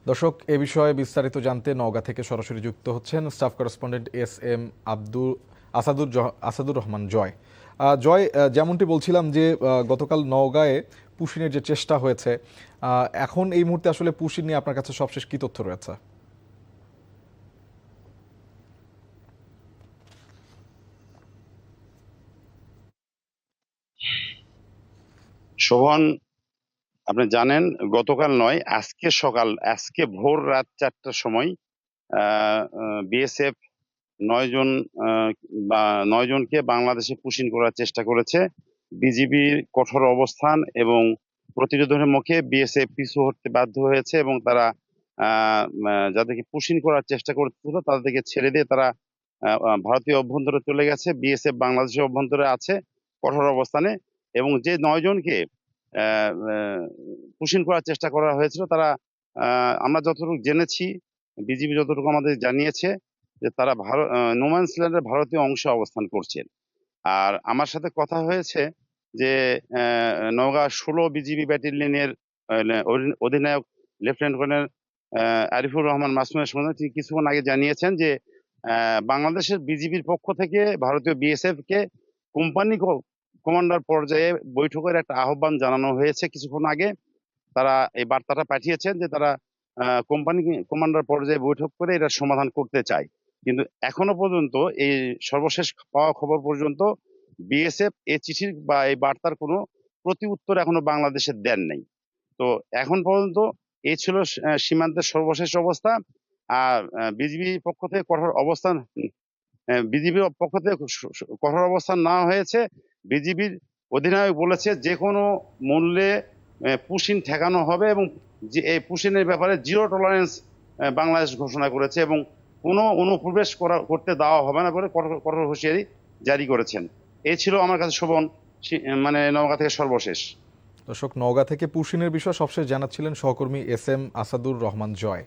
দর্শক, এ বিষয়ে বিস্তারিত জানতে নওগাঁ থেকে সরাসরি যুক্ত হচ্ছেন staff correspondent S M. Asadur Rahman Joy. Joy, যেমনটি বলছিলাম যে গতকাল নওগাঁয়ে পুশিনের যে চেষ্টা হয়েছে, এখন এই মুহূর্তে আসলে পুশিন নিয়ে আপনার কাছে সবশেষ কি তথ্য রয়েছে? শোভন, আপনি জানেন গতকাল নয়, আজকে ভোর রাত 4টার সময় বিএসএফ 9 জন বা 9 জনকে বাংলাদেশে পুশিন করার চেষ্টা করেছে। বিজিবির কঠোর অবস্থান এবং প্রতিরোধের মুখে বিএসএফ পিছু হটতে বাধ্য হয়েছে এবং তারা যাদেরকে পুশিন করার চেষ্টা করছিল তাদেরকে ছেড়ে দিয়ে তারা ভারতীয় অভ্যন্তরে চলে গেছে। বিএসএফ বাংলাদেশের অভ্যন্তরে আছে কঠোর অবস্থানে, এবং যে 9 জনকে পুশিন করার চেষ্টা করা হয়েছিল তারা আমরা যতটুকু জেনেছি, বিজিবি যতটুকু আমাদের জানিয়েছে যে তারা নোম্যান্সল্যান্ডের ভারতীয় অংশে অবস্থান করছেন। আর আমার সাথে কথা হয়েছে যে নওগাঁ 16 বিজিবি ব্যাটালিয়নের অধিনায়ক লেফটেন্যান্ট কর্নেল আরিফুর রহমান মাসুমের সঙ্গে তিনি কিছুক্ষণ আগে জানিয়েছেন যে বাংলাদেশের বিজিবির পক্ষ থেকে ভারতীয় বিএসএফ কে কোম্পানি কমান্ডার পর্যায়ে বৈঠকের একটা আহ্বান জানানো হয়েছে কিছুক্ষণ আগে। তারা এই বার্তাটা পাঠিয়েছেন যে তারা কোম্পানি কমান্ডার পর্যায়ে বৈঠক করে এটা সমাধান করতে চায়। কিন্তু এখনো পর্যন্ত এই সর্বশেষ পাওয়া খবর পর্যন্ত বিএসএফ এই চিঠির বা এই বার্তার কোনো প্রতি উত্তর এখনো বাংলাদেশে দেন নাই। তো এখন পর্যন্ত এই ছিল সীমান্তের সর্বশেষ অবস্থা। আর বিজিবির পক্ষ থেকে কঠোর অবস্থান নেওয়া হয়েছে। বিজিবির অধিনায়ক বলেছে যে কোনো মূল্যে পুশিন ঠেকানো হবে এবং যে এই পুশিনের ব্যাপারে জিরো টলারেন্স বাংলাদেশ ঘোষণা করেছে এবং কোনো অনুপ্রবেশ করতে দেওয়া হবে না বলে কঠোর হুঁশিয়ারি জারি করেছেন। এই ছিল আমার কাছে শোভন, মানে নওগাঁ থেকে সর্বশেষ। দর্শক, নওগাঁ থেকে পুশিনের বিষয়ে সবশেষ জানাচ্ছিলেন সহকর্মী এস.এম. আসাদুর রহমান জয়।